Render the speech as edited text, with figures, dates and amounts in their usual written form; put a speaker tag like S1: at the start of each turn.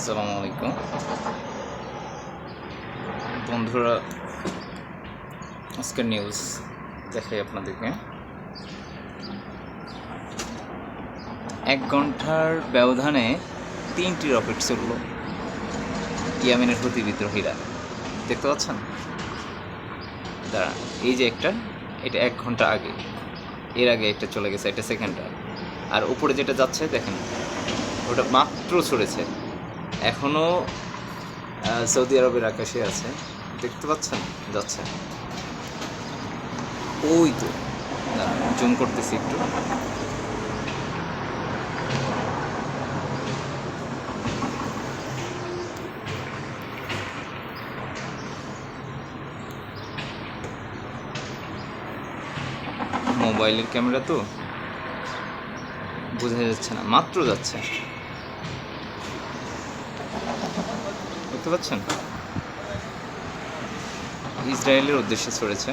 S1: আসসালামু আলাইকুম বন্ধুরা, আজকের নিউজ দেখাই আপনাদেরকে। 1 ঘন্টার ব্যবধানে 3টি রকেট ছুড়ল ইয়েমেনের হুতি বিদ্রোহীরা। দেখতে পাচ্ছেন? দাঁড়ান, এই যে একটা, এটা 1 ঘন্টা আগে, এর আগে একটা চলে গেছে, এটা সেকেন্ডটা। আর উপরে যেটা যাচ্ছে দেখেন, ওটা মাত্র ছুড়েছে, এখনও সৌদি আরবের আকাশে আছে। দেখতে পাচ্ছেন? যাচ্ছে ওই তো, জুম করতেছি একটু। মোবাইলের ক্যামেরা তো বোঝা যাচ্ছে না, মাত্র যাচ্ছে। দেখতে পাচ্ছেন? ইসরায়েলের উদ্দেশ্যে ছড়েছে।